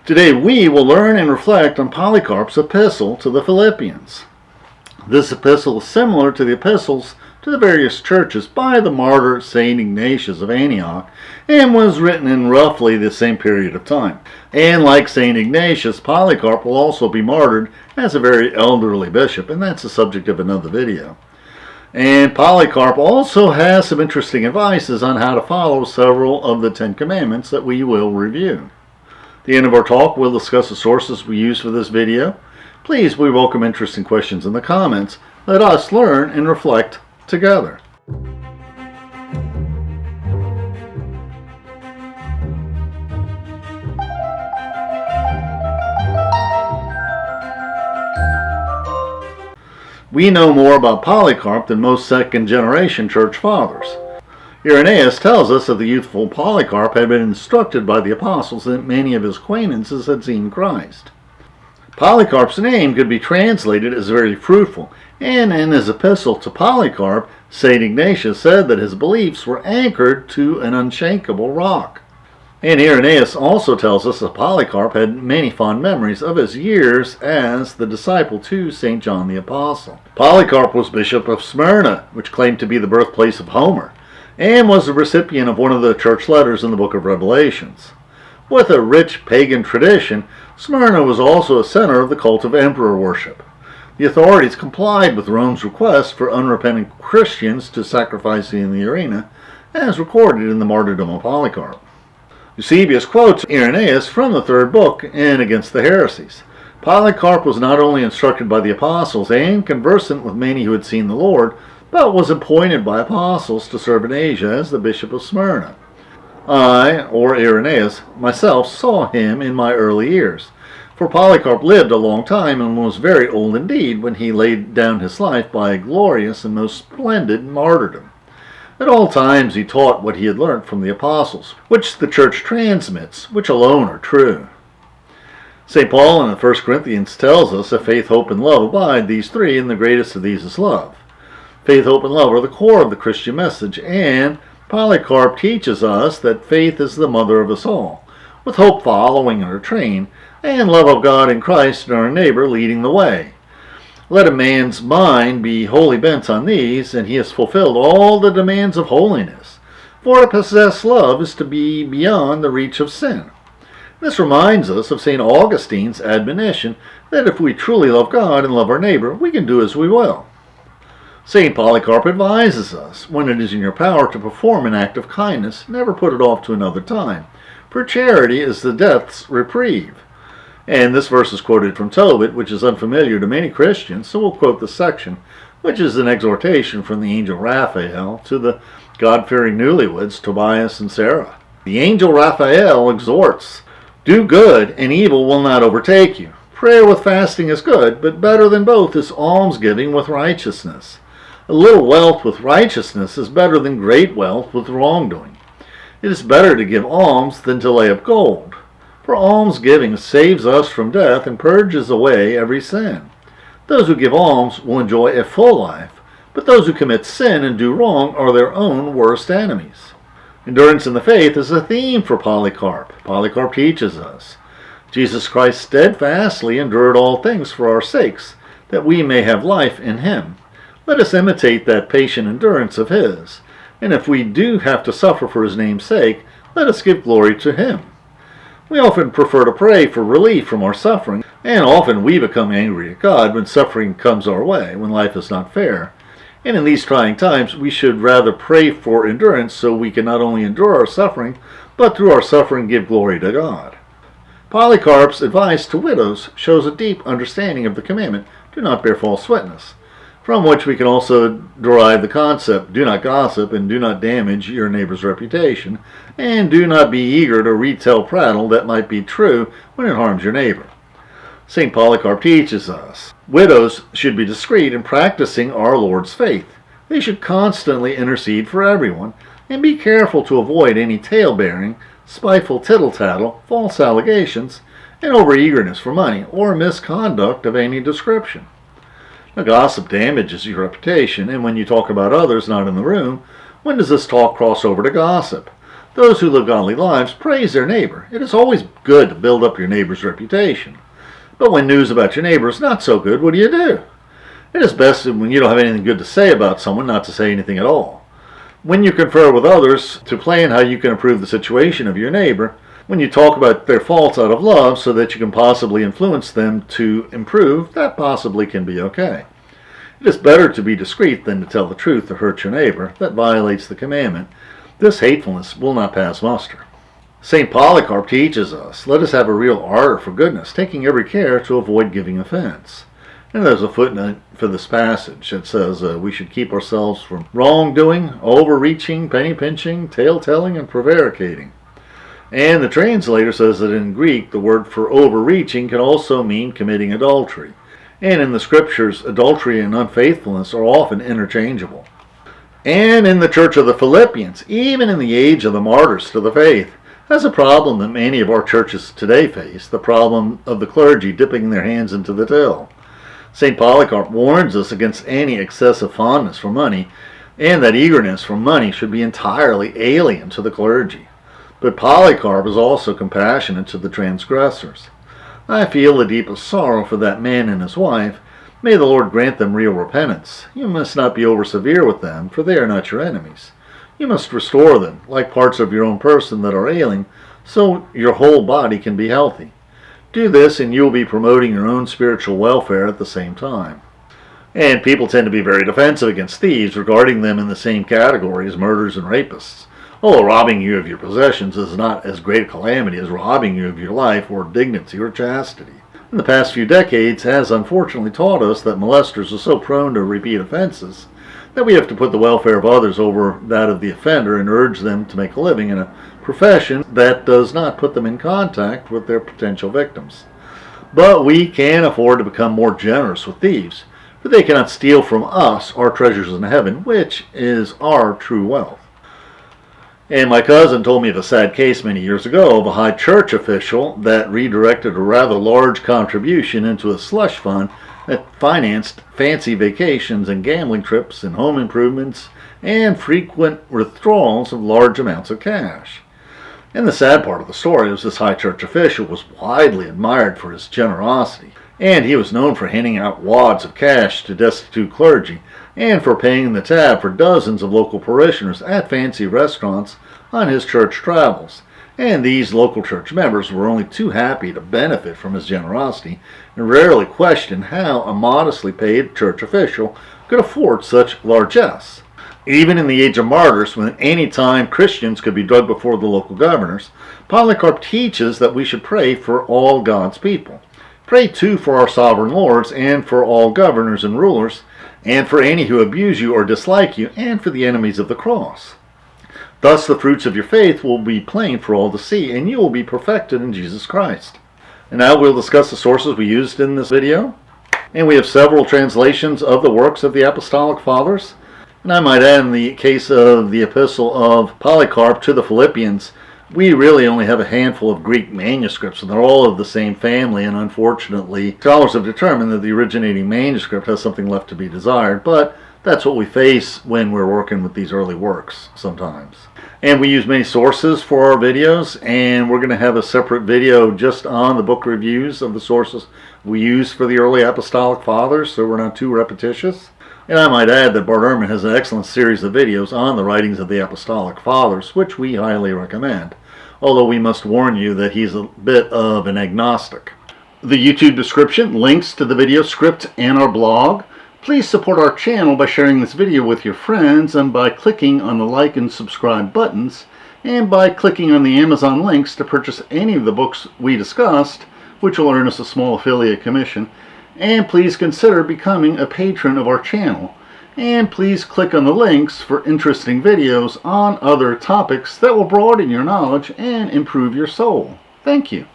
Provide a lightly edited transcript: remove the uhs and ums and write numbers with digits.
Today we will learn and reflect on Polycarp's epistle to the Philippians. This epistle is similar to the epistles to the various churches by the martyr St Ignatius of Antioch and was written in roughly the same period of time. And like St Ignatius, Polycarp will also be martyred as a very elderly bishop, and that's the subject of another video. And Polycarp also has some interesting advices on how to follow several of the 10 Commandments that we will review. At the end of our talk, we'll discuss the sources we use for this video. Please, we welcome interesting questions in the comments. Let us learn and reflect together. We know more about Polycarp than most second-generation church fathers. Irenaeus tells us that the youthful Polycarp had been instructed by the apostles and many of his acquaintances had seen Christ. Polycarp's name could be translated as very fruitful, and in his epistle to Polycarp, St Ignatius said that his beliefs were anchored to an unshakable rock. And Irenaeus also tells us that Polycarp had many fond memories of his years as the disciple to St John the Apostle. Polycarp was bishop of Smyrna, which claimed to be the birthplace of Homer, and was the recipient of one of the church letters in the book of Revelations. With a rich pagan tradition, Smyrna was also a center of the cult of emperor worship. The authorities complied with Rome's request for unrepentant Christians to sacrifice in the arena, as recorded in the martyrdom of Polycarp. Eusebius quotes Irenaeus from the third book in Against the Heresies. Polycarp was not only instructed by the apostles and conversant with many who had seen the Lord, but was appointed by apostles to serve in Asia as the bishop of Smyrna. I, or Irenaeus, myself saw him in my early years, for Polycarp lived a long time and was very old indeed when he laid down his life by a glorious and most splendid martyrdom. At all times he taught what he had learnt from the apostles, which the church transmits, which alone are true. St. Paul in 1 Corinthians tells us that faith, hope, and love abide, these three, and the greatest of these is love. Faith, hope, and love are the core of the Christian message, and Polycarp teaches us that faith is the mother of us all, with hope following in her train, and love of God and Christ and our neighbor leading the way. Let a man's mind be wholly bent on these, and he has fulfilled all the demands of holiness. For to possess love is to be beyond the reach of sin. This reminds us of St. Augustine's admonition that if we truly love God and love our neighbor, we can do as we will. St. Polycarp advises us, when it is in your power to perform an act of kindness, never put it off to another time, for charity is the death's reprieve. And this verse is quoted from Tobit, which is unfamiliar to many Christians, so we'll quote this section, which is an exhortation from the angel Raphael to the God-fearing newlyweds Tobias and Sarah. The angel Raphael exhorts, "Do good, and evil will not overtake you. Prayer with fasting is good, but better than both is almsgiving with righteousness. A little wealth with righteousness is better than great wealth with wrongdoing. It is better to give alms than to lay up gold. For almsgiving saves us from death and purges away every sin. Those who give alms will enjoy a full life, but those who commit sin and do wrong are their own worst enemies." Endurance in the faith is a theme for Polycarp. Polycarp teaches us, Jesus Christ steadfastly endured all things for our sakes, that we may have life in him. Let us imitate that patient endurance of his, and if we do have to suffer for his name's sake, let us give glory to him. We often prefer to pray for relief from our suffering, and often we become angry at God when suffering comes our way, when life is not fair. And in these trying times, we should rather pray for endurance so we can not only endure our suffering, but through our suffering give glory to God. Polycarp's advice to widows shows a deep understanding of the commandment, do not bear false witness, from which we can also derive the concept, do not gossip and do not damage your neighbor's reputation, and do not be eager to retell prattle that might be true when it harms your neighbor. St. Polycarp teaches us, widows should be discreet in practicing our Lord's faith. They should constantly intercede for everyone, and be careful to avoid any tale-bearing, spiteful tittle-tattle, false allegations, and over-eagerness for money, or misconduct of any description. Now, gossip damages your reputation, and when you talk about others not in the room, when does this talk cross over to gossip? Those who live godly lives praise their neighbor. It is always good to build up your neighbor's reputation. But when news about your neighbor is not so good, what do? It is best when you don't have anything good to say about someone not to say anything at all. When you confer with others to plan how you can improve the situation of your neighbor, when you talk about their faults out of love so that you can possibly influence them to improve, that possibly can be okay. It is better to be discreet than to tell the truth to hurt your neighbor. That violates the commandment. This hatefulness will not pass muster. St. Polycarp teaches us, let us have a real ardor for goodness, taking every care to avoid giving offense. And there's a footnote for this passage that says we should keep ourselves from wrongdoing, overreaching, penny-pinching, tale-telling, and prevaricating. And the translator says that in Greek, the word for overreaching can also mean committing adultery. And in the scriptures, adultery and unfaithfulness are often interchangeable. And in the church of the Philippians, even in the age of the martyrs to the faith, that's a problem that many of our churches today face, the problem of the clergy dipping their hands into the till. St. Polycarp warns us against any excessive fondness for money, and that eagerness for money should be entirely alien to the clergy. But Polycarp is also compassionate to the transgressors. I feel the deepest sorrow for that man and his wife. May the Lord grant them real repentance. You must not be over-severe with them, for they are not your enemies. You must restore them, like parts of your own person that are ailing, so your whole body can be healthy. Do this, and you will be promoting your own spiritual welfare at the same time. And people tend to be very defensive against thieves, regarding them in the same category as murderers and rapists. Although robbing you of your possessions is not as great a calamity as robbing you of your life or dignity or chastity. In the past few decades has unfortunately taught us that molesters are so prone to repeat offenses that we have to put the welfare of others over that of the offender and urge them to make a living in a profession that does not put them in contact with their potential victims. But we can afford to become more generous with thieves, for they cannot steal from us our treasures in heaven, which is our true wealth. And my cousin told me of a sad case many years ago of a high church official that redirected a rather large contribution into a slush fund that financed fancy vacations and gambling trips and home improvements and frequent withdrawals of large amounts of cash. And the sad part of the story was this high church official was widely admired for his generosity, and he was known for handing out wads of cash to destitute clergy and for paying the tab for dozens of local parishioners at fancy restaurants on his church travels. And these local church members were only too happy to benefit from his generosity and rarely questioned how a modestly paid church official could afford such largesse. Even in the age of martyrs, when any time Christians could be drugged before the local governors, Polycarp teaches that we should pray for all God's people. Pray too for our sovereign lords and for all governors and rulers, and for any who abuse you or dislike you, and for the enemies of the cross. Thus the fruits of your faith will be plain for all to see, and you will be perfected in Jesus Christ. And now we'll discuss the sources we used in this video. And we have several translations of the works of the Apostolic Fathers. And I might add, in the case of the Epistle of Polycarp to the Philippians, we really only have a handful of Greek manuscripts, and they're all of the same family, and unfortunately, scholars have determined that the originating manuscript has something left to be desired, but that's what we face when we're working with these early works sometimes. And we use many sources for our videos, and we're going to have a separate video just on the book reviews of the sources we use for the early Apostolic Fathers, so we're not too repetitious. And I might add that Bart Ehrman has an excellent series of videos on the writings of the Apostolic Fathers, which we highly recommend, although we must warn you that he's a bit of an agnostic. The YouTube description links to the video script and our blog. Please support our channel by sharing this video with your friends and by clicking on the like and subscribe buttons, and by clicking on the Amazon links to purchase any of the books we discussed, which will earn us a small affiliate commission. And please consider becoming a patron of our channel. And please click on the links for interesting videos on other topics that will broaden your knowledge and improve your soul. Thank you.